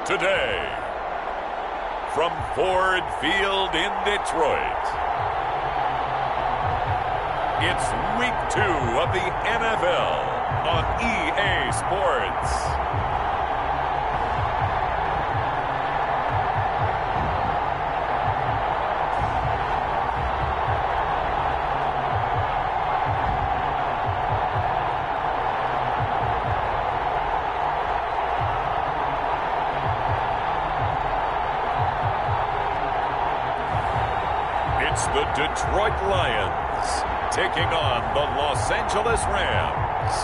today, from Ford Field in Detroit, it's Week 2 of the NFL on EA Sports. It's the Detroit Lions taking on the Los Angeles Rams.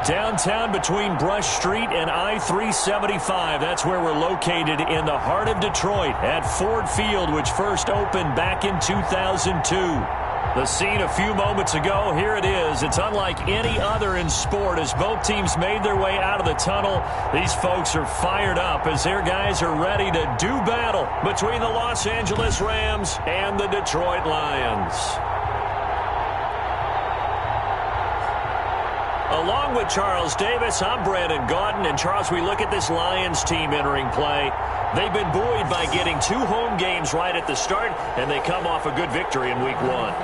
Downtown between Brush Street and I-375. That's where we're located in the heart of Detroit at Ford Field, which first opened back in 2002. The scene a few moments ago, here it is. It's unlike any other in sport as both teams made their way out of the tunnel. These folks are fired up as their guys are ready to do battle between the Los Angeles Rams and the Detroit Lions. Along with Charles Davis, I'm Brandon Gaudin. And Charles, we look at this Lions team entering play. They've been buoyed by getting 2 home games right at the start, and they come off a good victory in Week 1.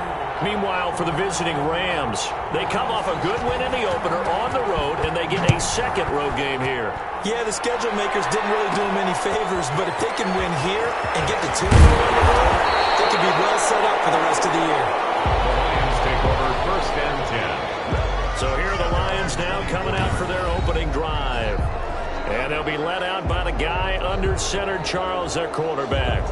Meanwhile, for the visiting Rams, they come off a good win in the opener on the road, and they get a second road game here. Yeah, the schedule makers didn't really do them any favors, but if they can win here and get the 2 on the road, they can be well set up for the rest of the year. The Lions take over 1st and 10. So here are the Lions now coming out for their opening drive. And they'll be led out by the guy under center, Charles, their quarterback.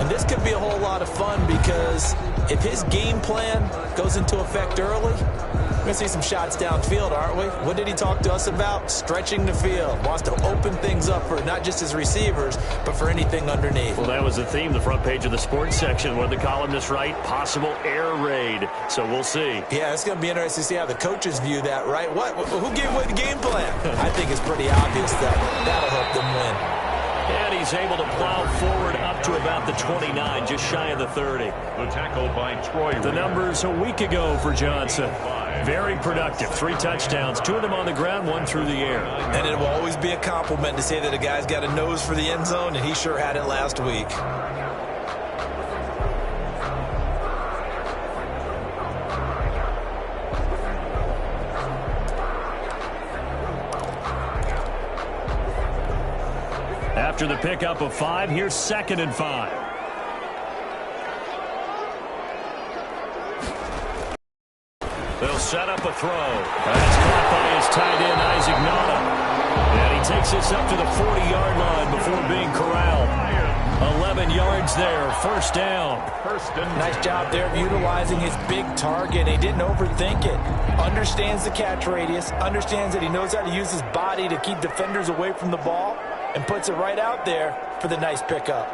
And this could be a whole lot of fun because if his game plan goes into effect early, we're going to see some shots downfield, aren't we? What did he talk to us about? Stretching the field. Wants to open things up for not just his receivers, but for anything underneath. Well, that was the theme, the front page of the sports section. What did the columnists write? Possible air raid. So we'll see. Yeah, it's going to be interesting to see how the coaches view that, right? Who gave away the game plan? I think it's pretty obvious that that'll help them win. And he's able to plow forward up to about the 29, just shy of the 30. The tackle by Troy. The numbers a week ago for Johnson. Very productive. 3 touchdowns, 2 of them on the ground, 1 through the air. And it will always be a compliment to say that a guy's got a nose for the end zone, and he sure had it last week. After the pickup of 5, here's 2nd and 5. They'll set up a throw. That's caught by his tight end, Isaac Nauta. And he takes this up to the 40-yard line before being corralled. 11 yards there, 1st down. Nice job there of utilizing his big target. He didn't overthink it. Understands the catch radius, understands that he knows how to use his body to keep defenders away from the ball, and puts it right out there for the nice pickup.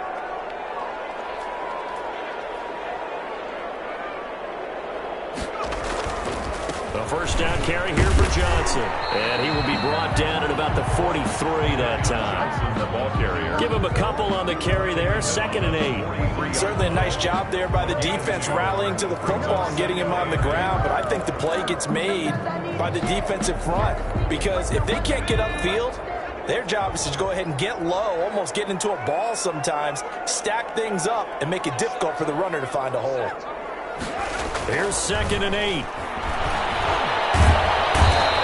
A 1st down carry here for Johnson. And he will be brought down at about the 43 that time. The ball carrier. Give him a couple on the carry there, 2nd and 8. Certainly a nice job there by the defense rallying to the football and getting him on the ground. But I think the play gets made by the defensive front. Because if they can't get upfield, their job is to go ahead and get low, almost get into a ball sometimes, stack things up, and make it difficult for the runner to find a hole. Here's 2nd and 8.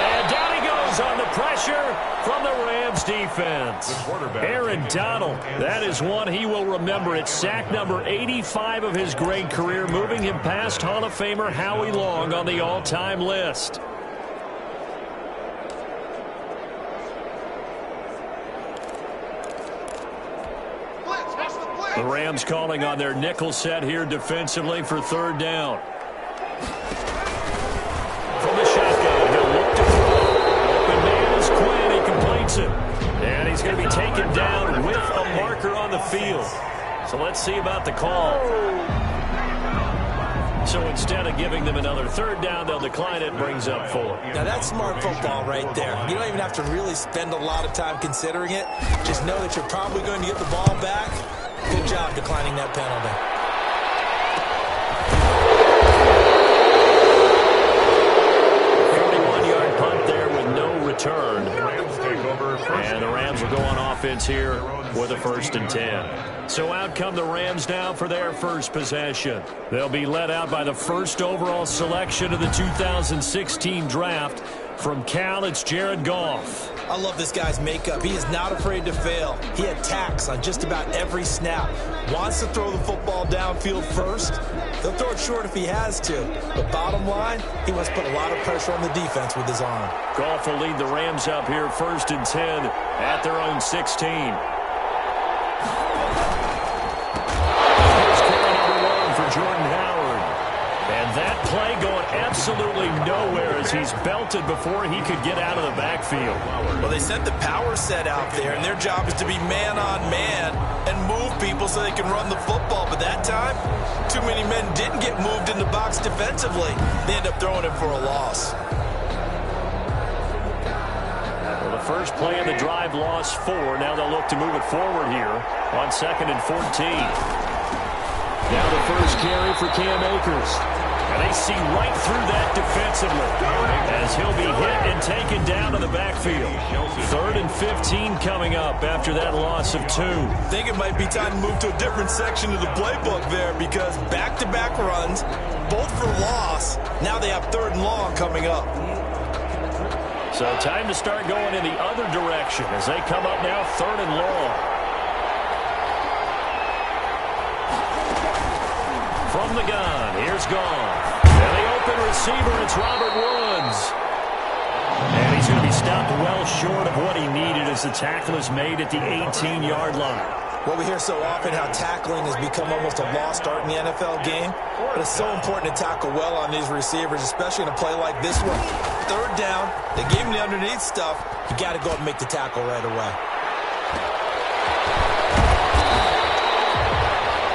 And down he goes on the pressure from the Rams defense. Aaron Donald, that is one he will remember. It's sack number 85 of his great career, moving him past Hall of Famer Howie Long on the all-time list. The Rams calling on their nickel set here defensively for 3rd down. From the shotgun, he'll look to throw. Open man is Quinn. He completes it. And he's going to be taken down with a marker on the field. So let's see about the call. So instead of giving them another 3rd down, they'll decline it. Brings up 4. Now that's smart football right there. You don't even have to really spend a lot of time considering it. Just know that you're probably going to get the ball back. Good job declining that penalty. 41-yard punt there with no return. returned. And the Rams will go on offense here with a 1st and 10. So out come the Rams now for their first possession. They'll be led out by the 1st overall selection of the 2016 draft. From Cal, it's Jared Goff. I love this guy's makeup. He is not afraid to fail. He attacks on just about every snap. Wants to throw the football downfield first. He'll throw it short if he has to. But bottom line, he wants to put a lot of pressure on the defense with his arm. Goff will lead the Rams up here 1st and 10 at their own 16. Here's carry number 1 for Jordan Howard. And that play going absolutely nowhere as he's belted before he could get out of the backfield. Well, they sent the power set out there, and their job is to be man-on-man and move people so they can run the football. But that time, too many men didn't get moved in the box defensively. They end up throwing him for a loss. Well, the first play of the drive lost 4. Now they'll look to move it forward here on 2nd and 14. Now the first carry for Cam Akers. And they see right through that defensively as he'll be hit and taken down to the backfield. 3rd and 15 coming up after that loss of 2. I think it might be time to move to a different section of the playbook there because back-to-back runs, both for loss. Now they have 3rd and long coming up. So time to start going in the other direction as they come up now 3rd and long. From the gun, here's Goff. And the open receiver, it's Robert Woods. And he's going to be stopped well short of what he needed as the tackle is made at the 18-yard line. Well, we hear so often how tackling has become almost a lost art in the NFL game. But it's so important to tackle well on these receivers, especially in a play like this one. 3rd down, they gave him the underneath stuff. You got to go up and make the tackle right away.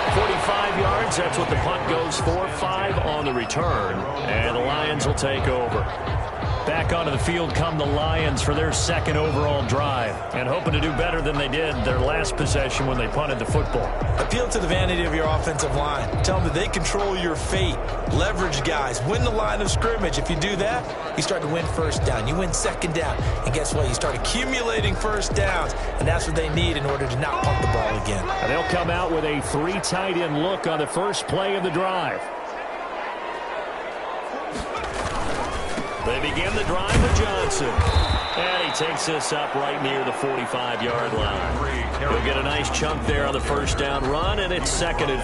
45 yards, that's what the punt goes for. 5 on the return, and the Lions will take over. Back onto the field come the Lions for their 2nd overall drive, and hoping to do better than they did their last possession when they punted the football. Appeal to the vanity of your offensive line. Tell them that they control your fate. Leverage guys. Win the line of scrimmage. If you do that, you start to win 1st down. You win 2nd down. And guess what? You start accumulating 1st downs, and that's what they need in order to not punt the ball again. And they'll come out with a 3 tight end look on the first play of the drive. They begin the drive with Johnson. And he takes this up right near the 45-yard line. He'll get a nice chunk there on the 1st down run, and it's 2nd and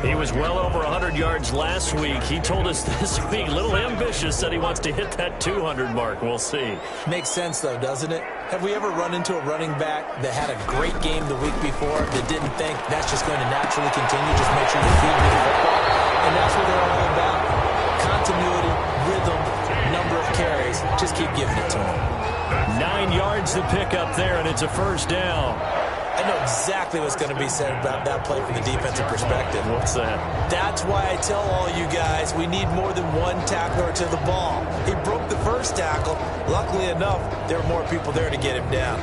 4. He was well over 100 yards last week. He told us this week, a little ambitious, that he wants to hit that 200 mark. We'll see. Makes sense, though, doesn't it? Have we ever run into a running back that had a great game the week before that didn't think that's just going to naturally continue, just make sure you feed me the football? And that's what they're all about. Continuity, rhythm, number of carries. Just keep giving it to him. 9 yards to pick up there, and it's a 1st down. I know exactly what's going to be said about that play from the defensive perspective. What's that? That's why I tell all you guys we need more than one tackler to the ball. He broke the 1st tackle. Luckily enough, there were more people there to get him down.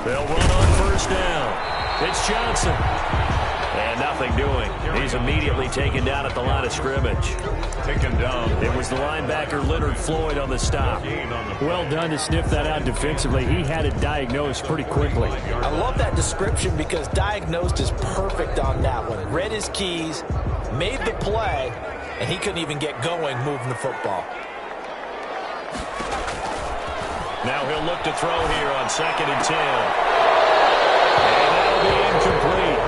They'll run on 1st down. It's Johnson. And nothing doing. He's immediately taken down at the line of scrimmage. Taken down. It was the linebacker Leonard Floyd on the stop. Well done to sniff that out defensively. He had it diagnosed pretty quickly. I love that description because diagnosed is perfect on that one. Read his keys, made the play, and he couldn't even get going moving the football. Now he'll look to throw here on 2nd and 10. And that'll be incomplete.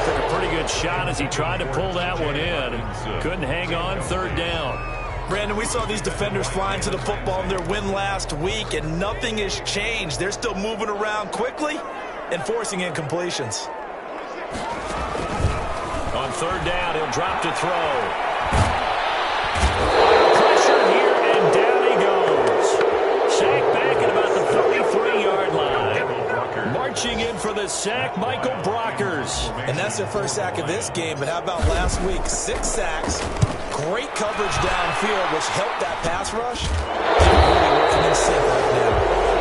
Took a pretty good shot as he tried to pull that one in. Couldn't hang on 3rd down. Brandon, we saw these defenders flying to the football in their win last week, and nothing has changed. They're still moving around quickly and forcing incompletions. On 3rd down, he'll drop to throw. Pressure here, and down he goes. Sack back at about the 33-yard line. Marching in for the sack, Michael Brockers. And that's their 1st sack of this game, but how about last week? 6 sacks, great coverage downfield, which helped that pass rush. They're really working in sync right now.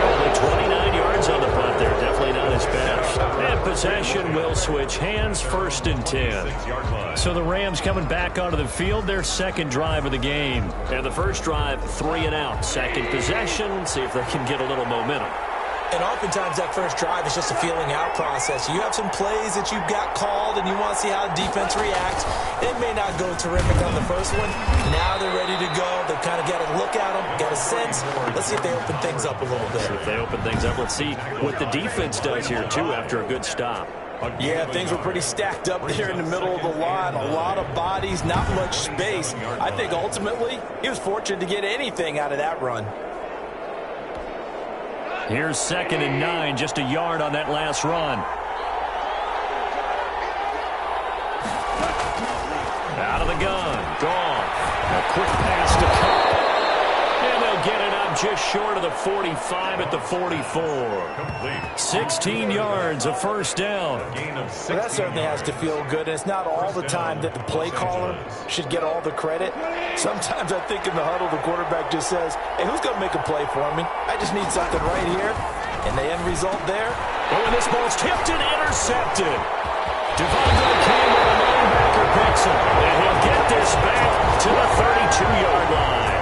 Only 29 yards yards on the punt there. Definitely not his best. And possession will switch hands, 1st and 10. So the Rams coming back onto the field, their second drive of the game. And the first drive, 3 and out. Second possession, see if they can get a little momentum. And oftentimes that first drive is just a feeling out process. You have some plays that you've got called and you want to see how the defense reacts. It may not go terrific on the first one. Now they're ready to go. They've kind of got to look at them, got a sense. Let's see if they open things up a little bit. See if they open things up. Let's see what the defense does here, too, after a good stop. Yeah, things were pretty stacked up there in the middle of the line. A lot of bodies, not much space. I think ultimately he was fortunate to get anything out of that run. Here's 2nd and 9, just a yard on that last run. Out of the gun, gone. A quick pass to Cup. And they'll get it up just short of the 45 at the 44. 16 yards, a first down. Well, that certainly has to feel good. And it's not all the time that the play caller should get all the credit. Sometimes I think in the huddle, the quarterback just says, hey, who's going to make a play for me? I just need something right here. And the end result there. Oh, and this ball's tipped and intercepted. Devontae Campbell, the linebacker, picks him. And he'll get this back to the 32-yard line.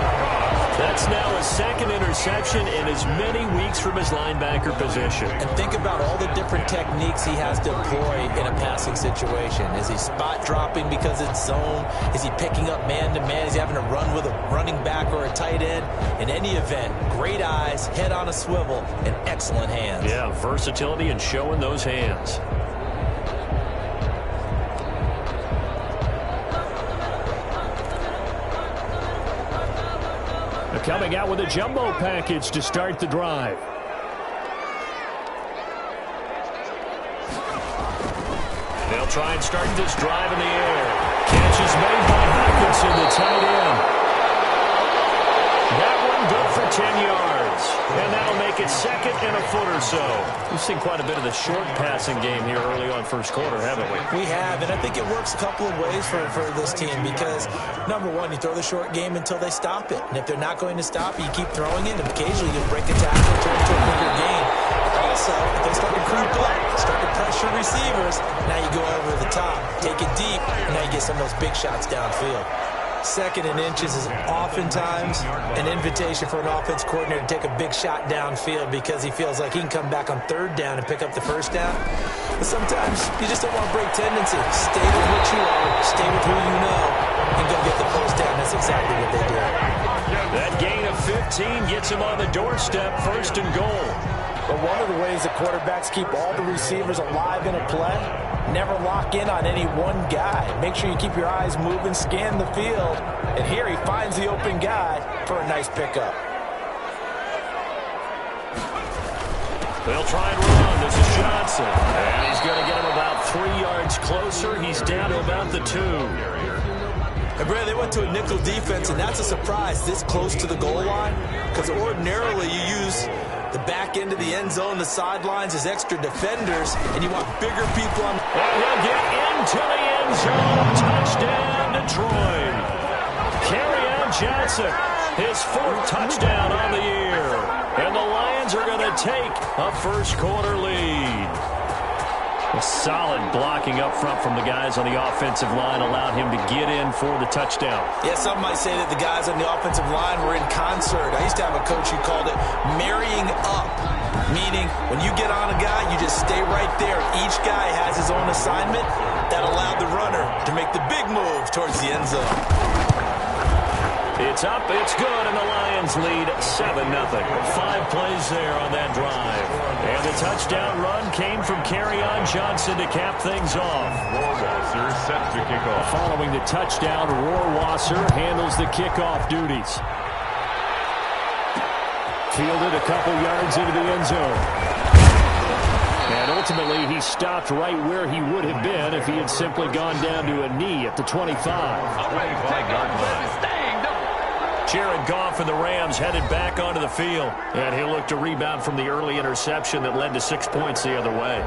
That's now his second interception in as many weeks from his linebacker position. And think about all the different techniques he has to employ in a passing situation. Is he spot dropping because it's zone? Is he picking up man-to-man? Is he having to run with a running back or a tight end? In any event, great eyes, head on a swivel, and excellent hands. Yeah, versatility and showing those hands. Coming out with a jumbo package to start the drive. They'll try and start this drive in the air. Catch is made by Hockenson, the tight end. That one good for 10 yards. And that'll make it 2nd and a foot or so. We've seen quite a bit of the short passing game here early on first quarter, haven't we? We have, and I think it works a couple of ways for this team because, number one, you throw the short game until they stop it. And if they're not going to stop it, you keep throwing it, and occasionally you'll break a tackle, turn it to a bigger game. Also, if they start to creep up, start to pressure receivers, now you go over the top, take it deep, and now you get some of those big shots downfield. 2nd and inches is oftentimes an invitation for an offense coordinator to take a big shot downfield because he feels like he can come back on 3rd down and pick up the 1st down. But sometimes you just don't want to break tendency. Stay with what you are, stay with who you know, and go get the 1st down. That's exactly what they did. That gain of 15 gets him on the doorstep, 1st and goal. But one of the ways that quarterbacks keep all the receivers alive in a play, never lock in on any one guy. Make sure you keep your eyes moving, scan the field. And here he finds the open guy for a nice pickup. They'll try and run. This is Johnson. And he's going to get him about 3 yards closer. He's down to about the 2. And Brad, they went to a nickel defense, and that's a surprise this close to the goal line. Because ordinarily you use the back end of the end zone, the sidelines as extra defenders, and you want bigger people on. And he'll get into the end zone. Touchdown, Detroit. Kerryon Johnson, his 4th touchdown on the year. And the Lions are going to take a first quarter lead. A solid blocking up front from the guys on the offensive line allowed him to get in for the touchdown. Yeah, some might say that the guys on the offensive line were in concert. I used to have a coach who called it marrying up, meaning when you get on a guy, you just stay right there. Each guy has his own assignment that allowed the runner to make the big move towards the end zone. It's up, it's good, and the Lions lead 7-0. 5 plays there on that drive. And the touchdown run came from Kerryon Johnson to cap things off. Rohrwasser set to kick off. Following the touchdown, Rohrwasser handles the kickoff duties. Fielded a couple yards into the end zone. And ultimately, he stopped right where he would have been if he had simply gone down to a knee at the 25. Jared Goff and the Rams headed back onto the field. And he'll look to rebound from the early interception that led to 6 points the other way.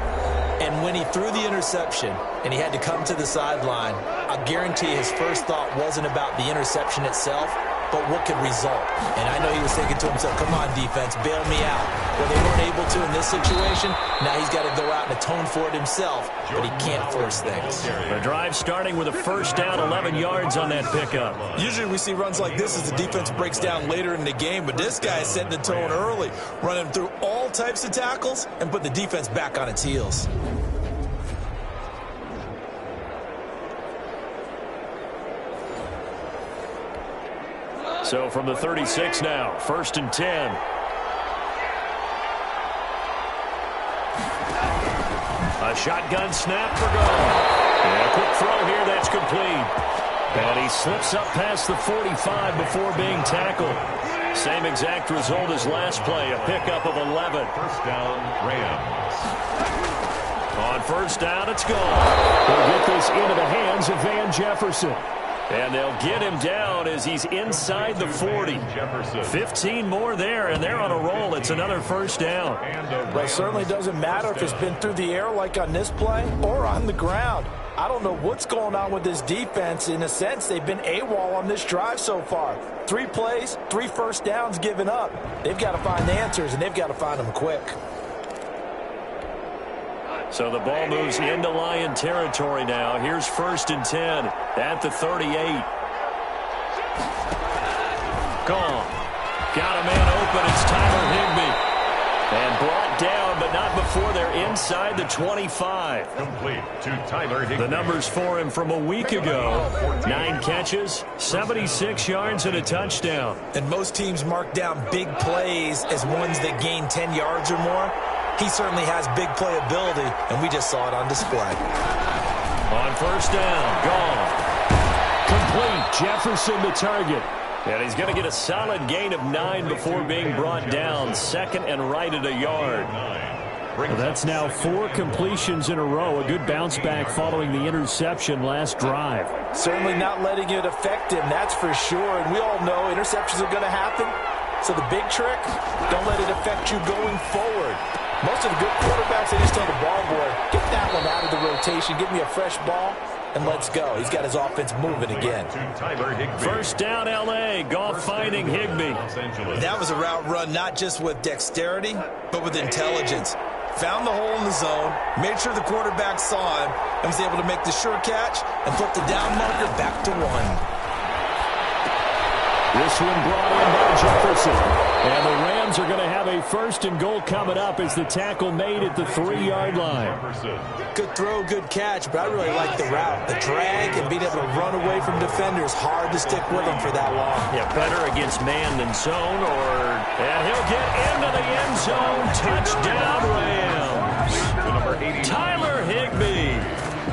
And when he threw the interception and he had to come to the sideline, I guarantee his first thought wasn't about the interception itself. but what could result. And I know he was thinking to himself, come on, defense, bail me out. Well, they weren't able to in this situation. Now he's got to go out and atone for it himself, but he can't force things. The drive starting with a first down, 11 yards on that pickup. Usually we see runs like this as the defense breaks down later in the game, but this guy is setting the tone early, running through all types of tackles and put the defense back on its heels. So from the 36 now, 1st and 10. A shotgun snap for goal. And a quick throw here, that's complete. And he slips up past the 45 before being tackled. Same exact result as last play, a pickup of 11. First down, Rams. On first down, it's gone. They'll get this into the hands of Van Jefferson. And they'll get him down as he's inside the 40. 15 more there, and they're on a roll. It's another first down. Well, it certainly doesn't matter if it's been through the air like on this play or on the ground. I don't know what's going on with this defense. In a sense, they've been AWOL on this drive so far. 3 plays, 3 first downs given up. They've got to find answers, and they've got to find them quick. So the ball moves into Lion territory now. Here's 1st and 10 at the 38. Gone. Got a man open. It's Tyler Higbee. And brought down, but not before they're inside the 25. Complete to Tyler Higbee. The numbers for him from a week ago. 9 catches, 76 yards, and a touchdown. And most teams mark down big plays as ones that gain 10 yards or more. He certainly has big playability, and we just saw it on display. On first down, gone. Complete, Jefferson the target. And he's going to get a solid gain of 9 before being brought down. 2nd and right at a yard. Well, that's now 4 completions in a row. A good bounce back following the interception last drive. Certainly not letting it affect him, that's for sure. And we all know interceptions are going to happen. So the big trick, don't let it affect you going forward. Most of the good quarterbacks, they just tell the ball boy, get that one out of the rotation, give me a fresh ball, and let's go. He's got his offense moving again. First down, L.A. Goff finding Higbee. That was a route run not just with dexterity, but with intelligence. Found the hole in the zone, made sure the quarterback saw him, and was able to make the sure catch and flip the down marker back to 1. This one brought in by Jefferson. And the Rams are going to have a 1st and goal coming up as the tackle made at the 3-yard line. Good throw, good catch, but I really like the route. The drag and being able to run away from defenders, hard to stick with them for that long. Yeah, better against man than zone, and he'll get into the end zone. Touchdown, Rams. Tyler Higbee.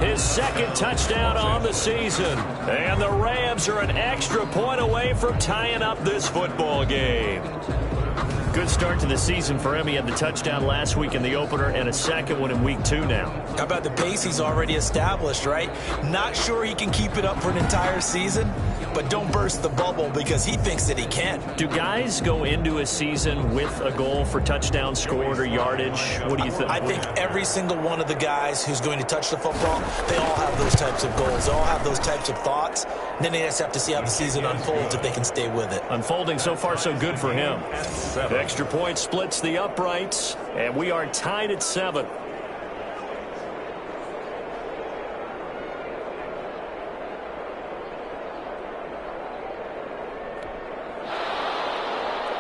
His 2nd touchdown on the season. And the Rams are an extra point away from tying up this football game. Good start to the season for him. He had the touchdown last week in the opener and a 2nd one in week 2 now. How about the pace he's already established, right? Not sure he can keep it up for an entire season, but don't burst the bubble because he thinks that he can. Do guys go into a season with a goal for touchdown scored or yardage? What do you think? I think every single one of the guys who's going to touch the football, they all have those types of goals. They all have those types of thoughts. And then they just have to see how the season unfolds if they can stay with it. Unfolding so far so good for him. Extra point splits the uprights, and we are tied at 7.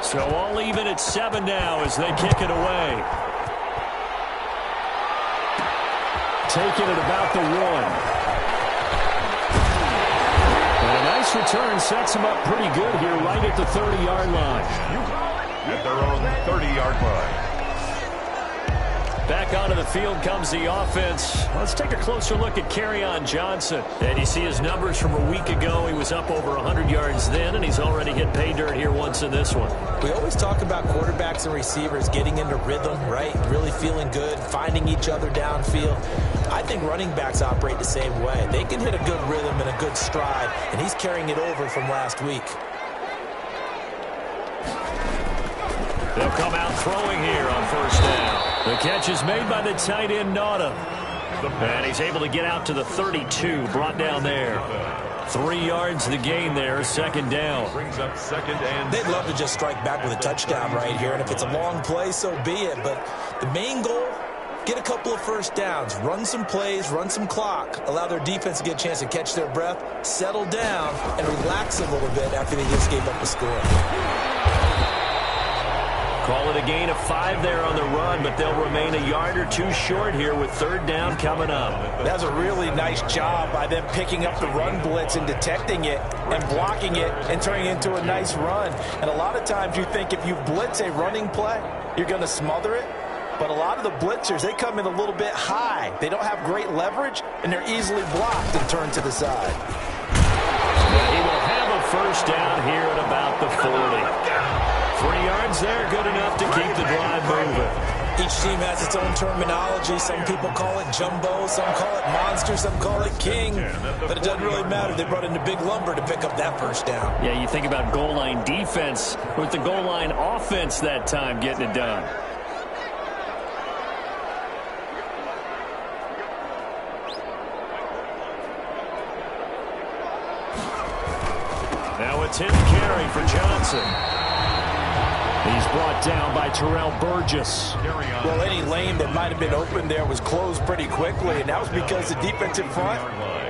So all even at 7 now as they kick it away. Taking it about the 1. And a nice return sets him up pretty good here right at the 30-yard line. At their own 30-yard line. Back onto the field comes the offense. Let's take a closer look at Kerryon Johnson. And you see his numbers from a week ago. He was up over 100 yards then, and he's already hit pay dirt here once in this one. We always talk about quarterbacks and receivers getting into rhythm, right? Really feeling good, finding each other downfield. I think running backs operate the same way. They can hit a good rhythm and a good stride, and he's carrying it over from last week. They'll come out throwing here on first down. The catch is made by the tight end, Naughton. And he's able to get out to the 32, brought down there. 3 yards to gain there, second down. Brings up second and They'd love to just strike back with a touchdown right here, and if it's a long play, so be it. But the main goal, get a couple of first downs, run some plays, run some clock, allow their defense to get a chance to catch their breath, settle down, and relax a little bit after they just gave up a score. Call it a gain of 5 there on the run, but they'll remain a yard or two short here with third down coming up. That was a really nice job by them picking up the run blitz and detecting it and blocking it and turning it into a nice run. And a lot of times you think if you blitz a running play, you're going to smother it. But a lot of the blitzers, they come in a little bit high. They don't have great leverage, and they're easily blocked and turned to the side. He will have a first down here at about the 40. 3 yards there, good enough to keep the drive moving. Each team has its own terminology. Some people call it jumbo, some call it monster, some call it king. But it doesn't really matter. They brought in the big lumber to pick up that first down. Yeah, you think about goal line defense with the goal line offense that time getting it done. Now a 10th carry for Johnson. He's brought down by Terrell Burgess. Well, any lane that might have been open there was closed pretty quickly, and that was because the defensive front,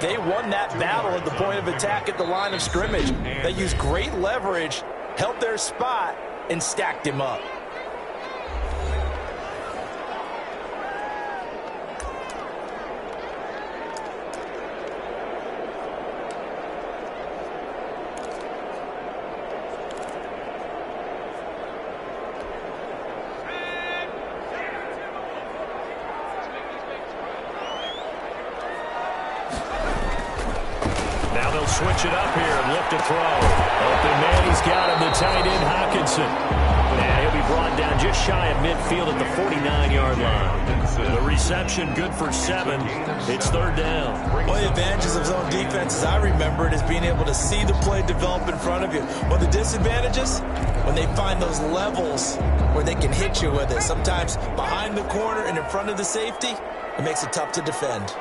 they won that battle at the point of attack at the line of scrimmage. They used great leverage, held their spot, and stacked him up. Switch it up here and look to throw. Open man, he's got him, the tight end, Hockenson. And he'll be brought down just shy of midfield at the 49-yard line. The reception good for 7. It's third down. One of the advantages of zone defense, as I remember it, is being able to see the play develop in front of you. One of the disadvantages, when they find those levels where they can hit you with it, sometimes behind the corner and in front of the safety, it makes it tough to defend.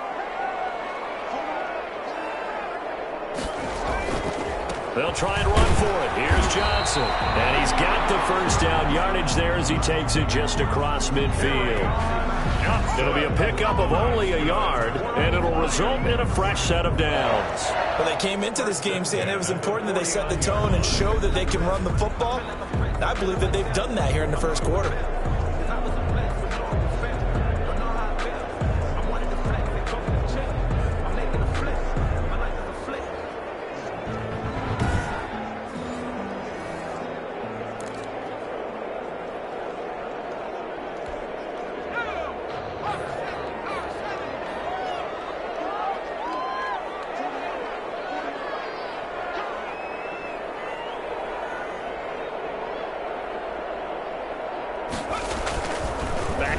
They'll try and run for it. Here's Johnson. And he's got the first down yardage there as he takes it just across midfield. It'll be a pickup of only a yard, and it'll result in a fresh set of downs. Well, they came into this game saying it was important that they set the tone and show that they can run the football. And I believe that they've done that here in the first quarter.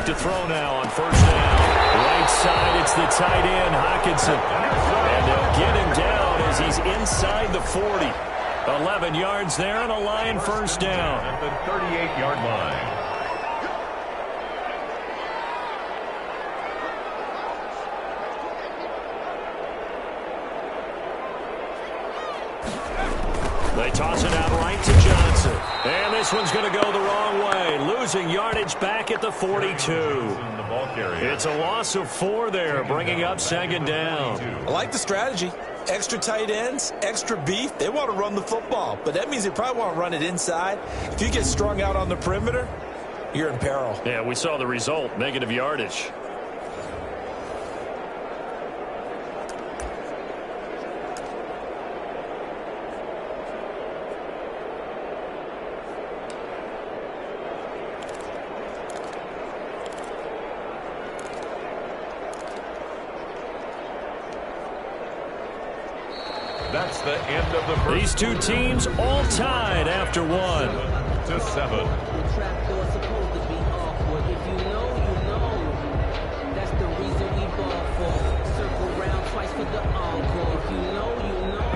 To throw now on first down. Right side, it's the tight end, Hockenson. And they'll get him down as he's inside the 40. 11 yards there and a Lion first down. At the 38-yard line. They toss it out right to Johnson. And this one's going to go the wrong way. Losing yardage back at the 42. It's a loss of 4 there, bringing up second down. I like the strategy. Extra tight ends, extra beef. They want to run the football, but that means they probably want to run it inside. If you get strung out on the perimeter, you're in peril. Yeah, we saw the result, negative yardage. That's the end of the first. These two teams all tied after 1. 7-7.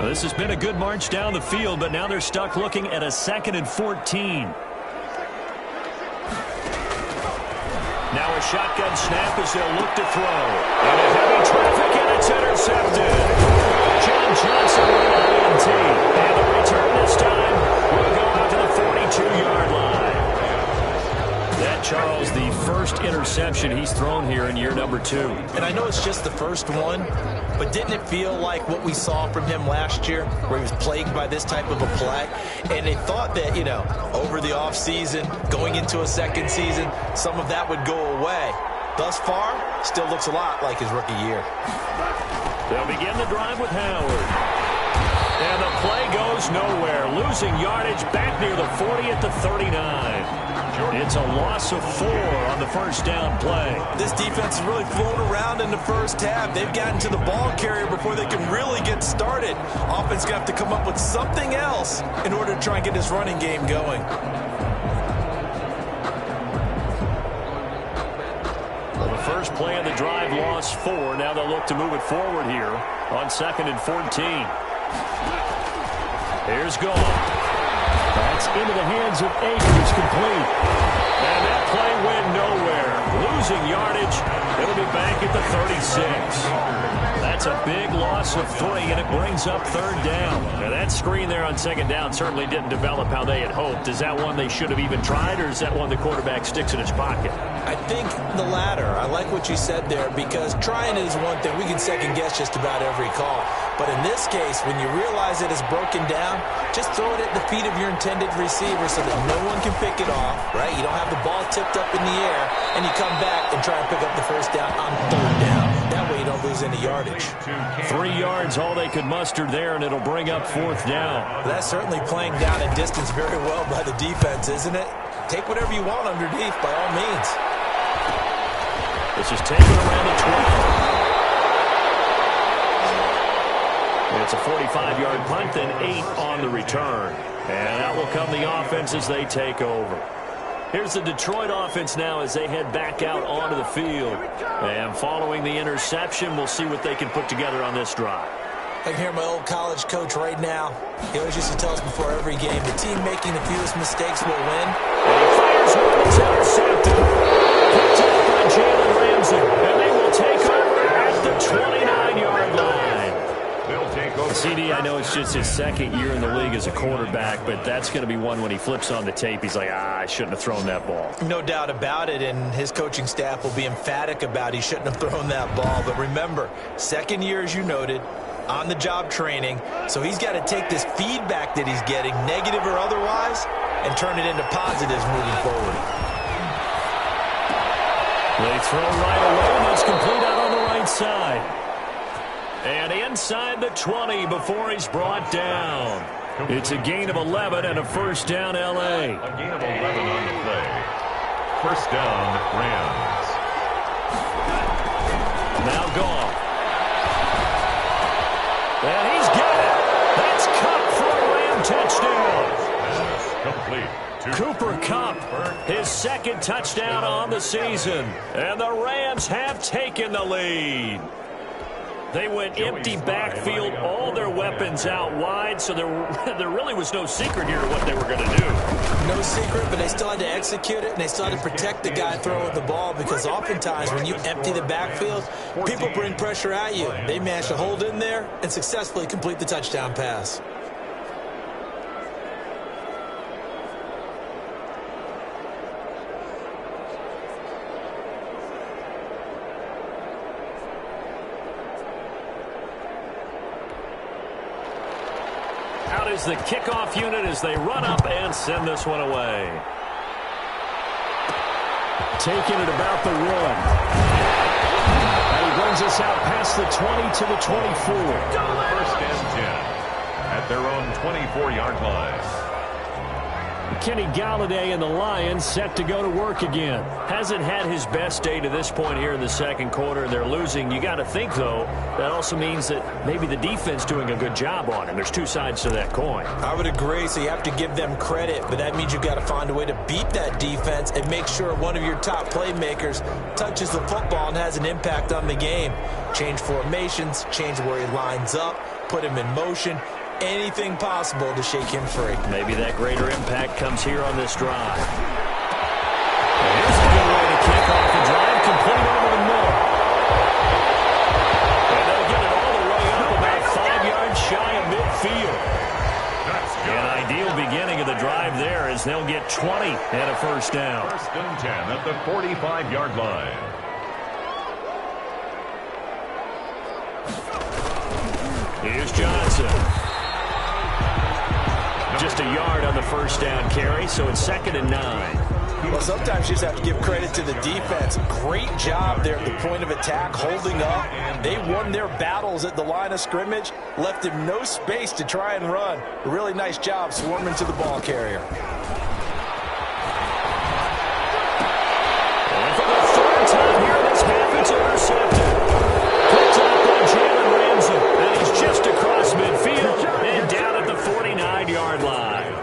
This has been a good march down the field, but now they're stuck looking at a 2nd and 14. Now a shotgun snap as they'll look to throw. And a heavy traffic, and it's intercepted. John Johnson first interception he's thrown here in year number 2. And I know it's just the first one, but didn't it feel like what we saw from him last year, where he was plagued by this type of a play? And they thought that, you know, over the offseason, going into a second season, some of that would go away. Thus far, still looks a lot like his rookie year. They'll begin the drive with Howard. And the play goes nowhere. Losing yardage back near the 40 at the 39. It's a loss of 4 on the first down play. This defense has really flown around in the first half. They've gotten to the ball carrier before they can really get started. Offense going to have to come up with something else in order to try and get this running game going. Well, the first play of the drive lost 4. Now they'll look to move it forward here on 2nd and 14. Here's Goff. That's into the hands of Akers, complete. And that play went nowhere. Losing yardage. It'll be back at the 36. That's a big loss of 3, and it brings up 3rd down. Now that screen there on 2nd down certainly didn't develop how they had hoped. Is that one they should have even tried, or is that one the quarterback sticks in his pocket? I think the latter. I like what you said there, because trying is one thing. We can second guess just about every call. But in this case, when you realize it is broken down, just throw it at the feet of your intended receiver so that no one can pick it off, right? You don't have the ball tipped up in the air, and you come back and try and pick up the first down on 3rd down. That way you don't lose any yardage. 3 yards, all they could muster there, and it'll bring up 4th down. That's certainly playing down in distance very well by the defense, isn't it? Take whatever you want underneath, by all means. This is taken around the 12. It's a 45-yard punt, then 8 on the return. And out will come the offense as they take over. Here's the Detroit offense now as they head back out onto the field. And following the interception, we'll see what they can put together on this drive. I can hear my old college coach right now. He always used to tell us before every game, the team making the fewest mistakes will win. And he fires one that's intercepted. Picked up by Jalen Ramsey. And they will take over at the 29-yard line. CD, I know it's just his 2nd year in the league as a quarterback, but that's going to be one when he flips on the tape, he's like, I shouldn't have thrown that ball. No doubt about it, and his coaching staff will be emphatic about he shouldn't have thrown that ball. But remember, 2nd year, as you noted, on-the-job training, so he's got to take this feedback that he's getting, negative or otherwise, and turn it into positives moving forward. They throw right away, and it's complete out on the right side. And inside the 20 before he's brought down. It's a gain of 11 and a first down, L.A. A gain of 11 on the play. First down, Rams. Now Goff. And he's got it. That's Kupp for a Ram touchdown. Complete. Cooper Kupp, his 2nd touchdown on the season. And the Rams have taken the lead. They went empty backfield, all their weapons out wide, so there really was no secret here to what they were going to do. No secret, but they still had to execute it, and they still had to protect the guy throwing the ball, because oftentimes when you empty the backfield, people bring pressure at you. They managed to hold in there and successfully complete the touchdown pass. Out is the kickoff unit as they run up and send this one away. Taking it about the 1. And he brings us out past the 20 to the 24. First and 10 at their own 24-yard line. Kenny Galladay and the Lions set to go to work again. Hasn't had his best day to this point here in the 2nd quarter. They're losing. You got to think, though, that also means that maybe the defense doing a good job on him. There's 2 sides to that coin. I would agree, so you have to give them credit, but that means you've got to find a way to beat that defense and make sure one of your top playmakers touches the football and has an impact on the game. Change formations, change where he lines up, put him in motion. Anything possible to shake him free. Maybe that greater impact comes here on this drive. And here's a good way to kick off the drive, complete over the middle. And they'll get it all the way up about 5 yards shy of midfield. An ideal beginning of the drive there as they'll get 20 and a first down. First and 10 at the 45-yard line. Here's Johnson. Just a yard on the first down carry, so it's 2nd and 9. Well, sometimes you just have to give credit to the defense. Great job there at the point of attack, holding up. They won their battles at the line of scrimmage, left him no space to try and run. A really nice job swarming to the ball carrier. And for the third time here in this half, it's intercepted. Picked up by Jalen Ramsey, and he's just across midfield and down at the 49-yard line.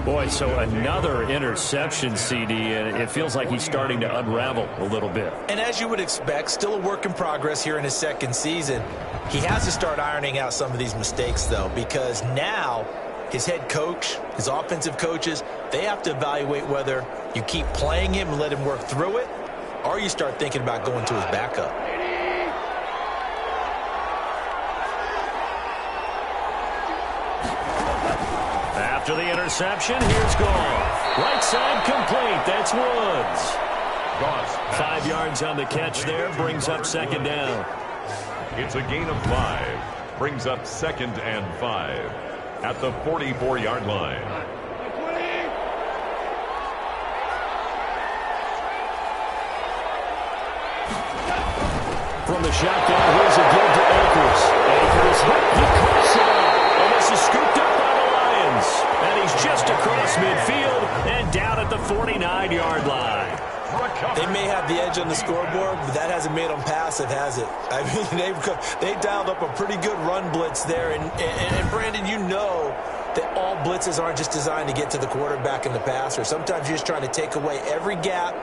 Boy, so another interception, CD, and it feels like he's starting to unravel a little bit. And as you would expect, still a work in progress here in his second season. He has to start ironing out some of these mistakes, though, because now his head coach, his offensive coaches, they have to evaluate whether you keep playing him and let him work through it, or you start thinking about going to his backup. After the interception, here's Goff. Right side complete. That's Woods. Goss. 5 yards on the catch there. Brings up 2nd down. It's a gain of 5. Brings up 2nd and 5 at the 44-yard line. From the shotgun, here's a give to Akers. Akers, he cuts it up. And this is scooped up by the Lions. And he's just across midfield and down at the 49-yard line. They may have the edge on the scoreboard, but that hasn't made them passive, has it? I mean, they dialed up a pretty good run blitz there. And Brandon, you know that all blitzes aren't just designed to get to the quarterback and the passer. Sometimes you're just trying to take away every gap,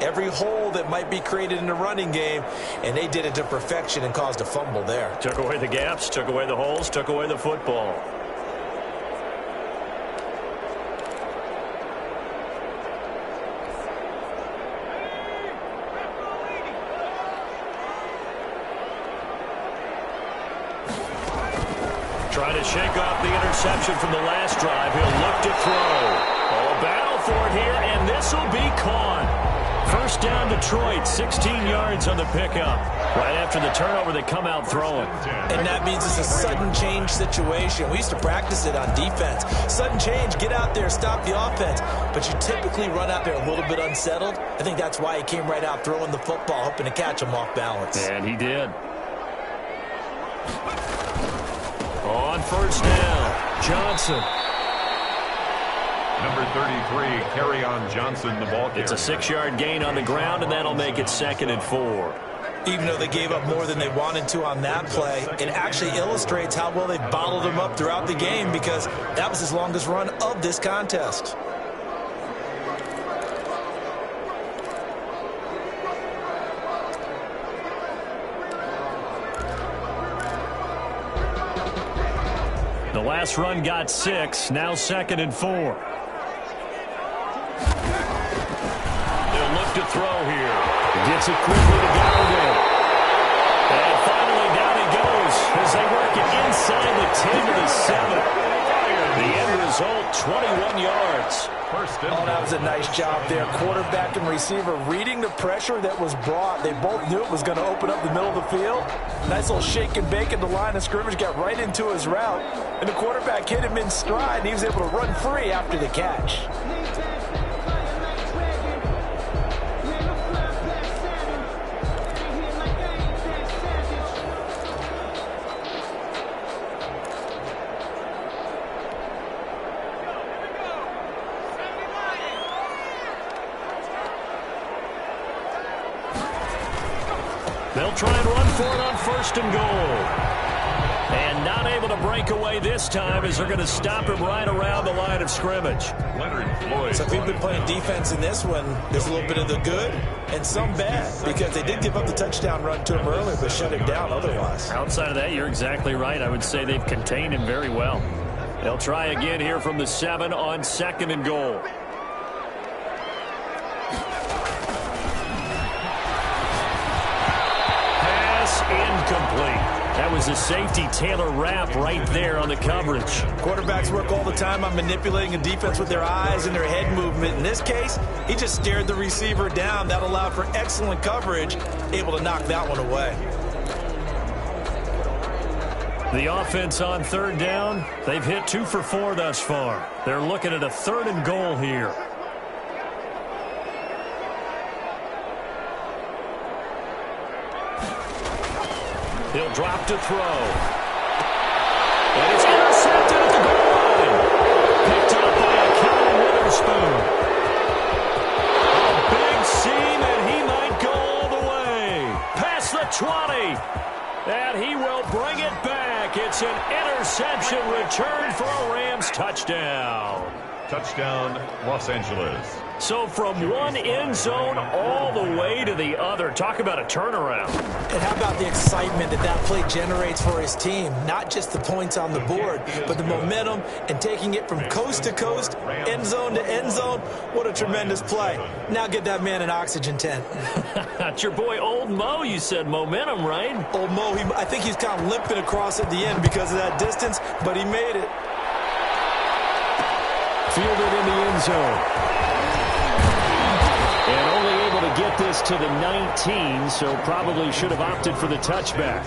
every hole that might be created in the running game, and they did it to perfection and caused a fumble there. Took away the gaps, took away the holes, took away the football. Trying to shake off the interception from the last drive. He'll look to throw. Oh, battle for it here, and this will be caught. First down, Detroit, 16 yards on the pickup. Right after the turnover, they come out throwing. And that means it's a sudden change situation. We used to practice it on defense. Sudden change, get out there, stop the offense. But you typically run out there a little bit unsettled. I think that's why he came right out throwing the football, hoping to catch him off balance. And he did. On first down, Johnson. Number 33, carry on Johnson, the ball carrier. It's a 6-yard gain on the ground, and that'll make it 2nd and 4. Even though they gave up more than they wanted to on that play, it actually illustrates how well they bottled him up throughout the game, because that was his longest run of this contest. The last run got 6, now 2nd and 4. They'll look to throw here. Gets it quickly to Gallagher. And finally down he goes as they work it inside the 10 to the 7. The end result, 21 yards. Oh, that was a nice job there. Quarterback and receiver reading the pressure that was brought. They both knew it was going to open up the middle of the field. Nice little shake and bake at the line of scrimmage, got right into his route. And the quarterback hit him in stride, and he was able to run free after the catch. They'll try and run for it on 1st and goal. And not able to break away this time as they're going to stop him right around the line of scrimmage. Leonard Floyd. So if you've been playing defense in this one, there's a little bit of the good and some bad, because they did give up the touchdown run to him earlier, but shut him down otherwise. Outside of that, you're exactly right. I would say they've contained him very well. They'll try again here from the 7 on 2nd and goal. Incomplete. That was a safety Taylor Rapp right there on the coverage. Quarterbacks work all the time on manipulating a defense with their eyes and their head movement. In this case, he just stared the receiver down. That allowed for excellent coverage, able to knock that one away. The offense on third down, they've hit 2 for 4 thus far. They're looking at a 3rd and goal here. He'll drop to throw. And it's intercepted at the goal line. Picked up by a Kellen Witherspoon. A big seam, and he might go all the way. Past the 20. And he will bring it back. It's an interception return for a Rams touchdown. Touchdown, Los Angeles. So from one end zone all the way to the other. Talk about a turnaround. And how about the excitement that that play generates for his team? Not just the points on the board, but the momentum and taking it from coast to coast, end zone to end zone. What a tremendous play. Now get that man an oxygen tent. That's your boy Old Mo. You said momentum, right? Old Mo, I think he's kind of limping across at the end because of that distance, but he made it. Fielded in the end zone. And only able to get this to the 19, so probably should have opted for the touchback.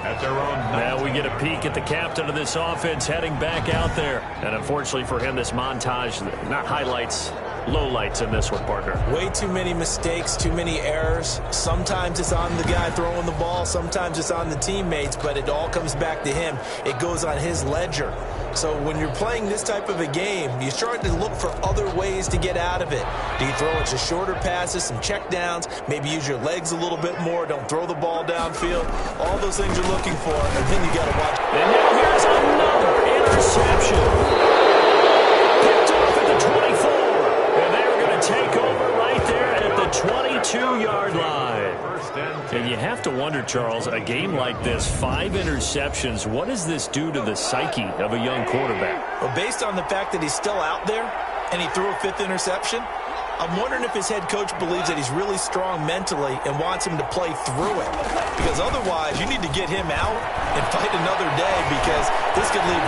At their own. Now we get a peek at the captain of this offense heading back out there. And unfortunately for him, this montage, not highlights, lowlights in this one, partner. Way too many mistakes, too many errors. Sometimes it's on the guy throwing the ball, sometimes it's on the teammates, but it all comes back to him. It goes on his ledger. So when you're playing this type of a game, you're starting to look for other ways to get out of it. Do you throw it to shorter passes, some check downs, maybe use your legs a little bit more, don't throw the ball downfield. All those things you're looking for, and then you got to watch. And now here's another interception. Picked off at the 24. And they're going to take over right there at the 22-yard line. And you have to wonder, Charles, a game like this, 5 interceptions, what does this do to the psyche of a young quarterback? Well, based on the fact that he's still out there and he threw a 5th interception, I'm wondering if his head coach believes that he's really strong mentally and wants him to play through it. Because otherwise, you need to get him out and fight another day because this could leave.